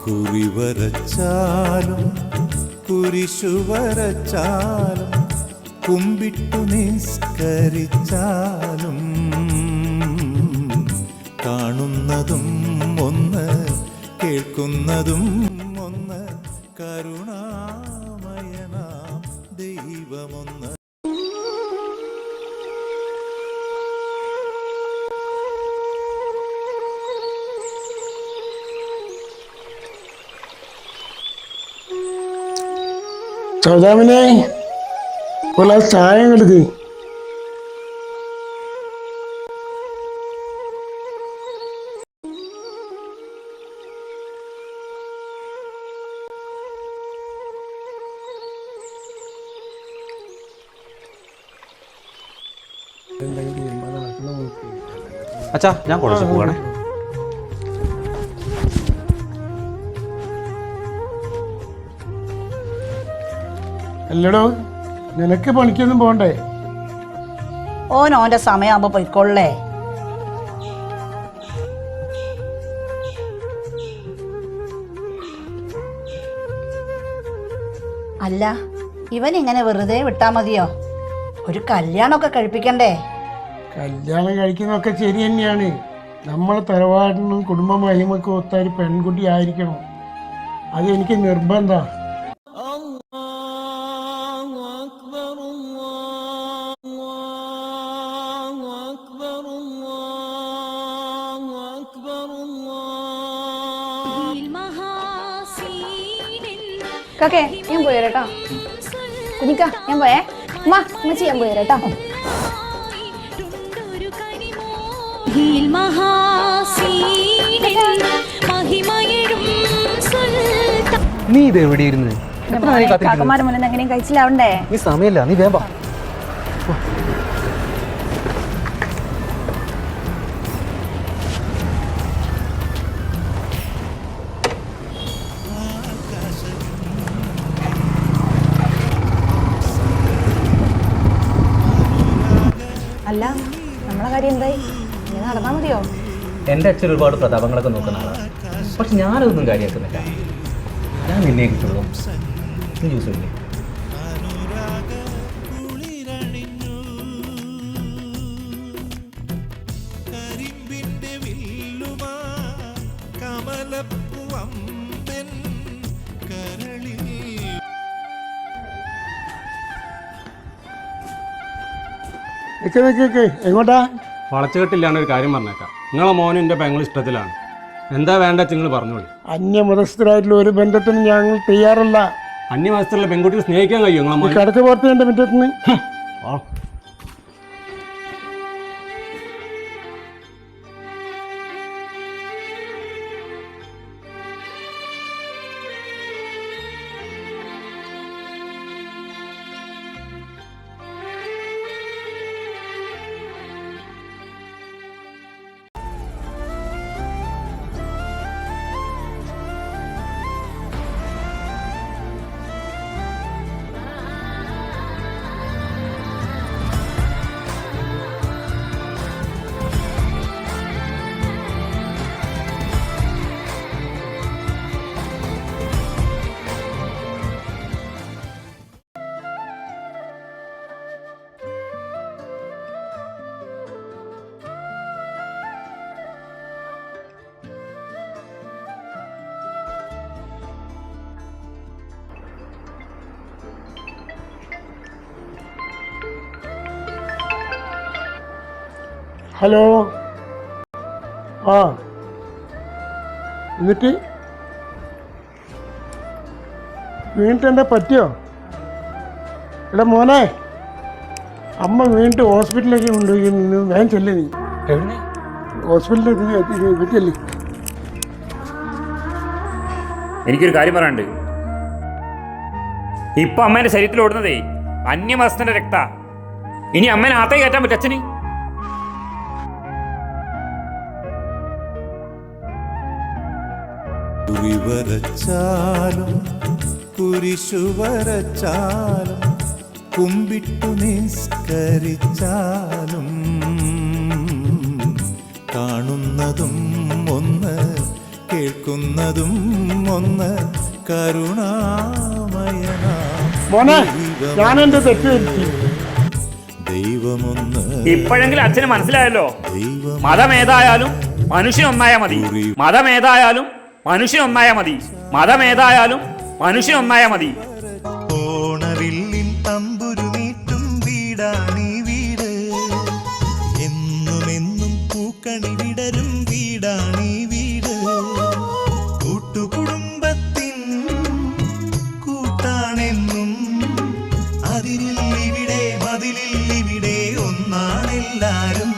കുറിവരച്ചാലും കുരിശു വരച്ചാലും കുമ്പിട്ടു നിസ്കരിച്ചാലും കാണുന്നതും ഒന്ന് കേൾക്കുന്നതും ഒന്ന് കരുണാമയനാം ദൈവമൊന്ന്. സൗദാമിനെ ഒരു ചായ എടുക്ക്. അച്ഛാ ഞാൻ കുറച്ച് പോകണേ. അല്ലടോ നിനക്ക് പണിക്കൊന്നും പോണ്ടേ? ഓൻ്റെ സമയമാകുമ്പോ പോയിക്കൊള്ളേ. അല്ല ഇവൻ ഇങ്ങനെ വെറുതെ വിട്ടാ മതിയോ? ഒരു കല്യാണമൊക്കെ കഴിപ്പിക്കണ്ടേ? കല്യാണം കഴിക്കുന്നതൊക്കെ ശരി തന്നെയാണ്. നമ്മളെ തറവാടിനും കുടുംബ മഹിമക്കും ഒത്ത ഒരു പെൺകുട്ടി ആയിരിക്കണം. അത് എനിക്ക് നിർബന്ധം. കാക്കേ ഞാൻ പോയേട്ടോ. കുഞ്ഞിക്ക ഞാൻ പോയേ. ഉമ്മച്ചി ഞാൻ പോയേട്ടോ. നീ ഇത് എവിടെ ഇരുന്ന് കാക്കമാരുടെ മുന്നിൽ എങ്ങനെയും കഴിച്ചില്ലാവണ്ടേ? നീ സമയമില്ല, നീ വേമ്പ. അല്ല നമ്മളെ കാര്യം എന്തായി? ഇങ്ങനെ നടന്നാ മതിയോ? എൻ്റെ അച്ഛൻ ഒരുപാട് പ്രതാപങ്ങളൊക്കെ നോക്കുന്ന ആളാണ്. പക്ഷെ ഞാനതൊന്നും കാര്യമാക്കുന്നില്ല. ഞാൻ നിന്നെ കിട്ടുള്ളൂ. നീ ജ്യൂസ് ഇല്ലേ? എങ്ങോട്ടാ? വളച്ചുകെട്ടില്ലാണ്ട് ഒരു കാര്യം പറഞ്ഞേക്കാം. നിങ്ങളെ മോനും എൻ്റെ പെങ്ങൾ ഇഷ്ടത്തിലാണ്. എന്താ വേണ്ട നിങ്ങൾ പറഞ്ഞോളൂ. അന്യമതസ്ഥരായിട്ടുള്ള ഒരു ബന്ധത്തിനും ഞങ്ങൾ തയ്യാറല്ല. അന്യമതസ്ഥരുള്ള പെൺകുട്ടിയെ സ്നേഹിക്കാൻ കഴിയും നിങ്ങളെ മോൻ? കടക്ക് പുറത്ത് എൻ്റെ മുറ്റത്തുനിന്ന്. ഹലോ. എന്നിട്ട് വീണിട്ട് എന്താ പറ്റിയോ? എടാ മോനെ, അമ്മ വീണിട്ട് ഹോസ്പിറ്റലിലേക്ക് കൊണ്ടുപോയി. വേഗം ചെല്ലേ. നീ ഹോസ്പിറ്റലിലേക്ക് വീട്ടിലല്ലേ? എനിക്കൊരു കാര്യം പറയാനുണ്ട്. ഇപ്പൊ അമ്മേന്റെ ശരീരത്തിൽ ഓടുന്നതേ അന്യമതസ്ഥന്റെ രക്ത. ഇനി അമ്മേനെ ആത്തേ കയറ്റാൻ പറ്റും അച്ഛന്? കുറിവരച്ചാലും കുരിശു വരച്ചാലും കുമ്പിട്ടു നിസ്കരിച്ചാലും കാണുന്നതും ഒന്ന് കേൾക്കും കേൾക്കുന്നതും ഒന്ന് കരുണാമയനാം മോനെ ഞാൻ എന്റെ തെറ്റ് വരുത്തി. ദൈവമൊന്ന് ഇപ്പോഴെങ്കിലും അച്ഛന് മനസ്സിലായല്ലോ. ദൈവം മതമേതായാലും മനുഷ്യൻ ഒന്നായ മതി. മതമേതായാലും മനുഷ്യൻ ഒന്നായ മതി. മതമേതായാലും മനുഷ്യൻ ഒന്നായ മതി. ഓണവില്ലിൻ തമ്പുരുമീട്ടും വീടാണീ വീട്, എന്നുമെന്നും പൂക്കണി വിടരും വീടാണീ വീട്. കൂട്ടുകുടുംബത്തിൻ കൂട്ടാണെന്നും അതിരിൽ ഇവിടെ മതിലിൽ ഇവിടെ ഒന്നാണെല്ലാരും.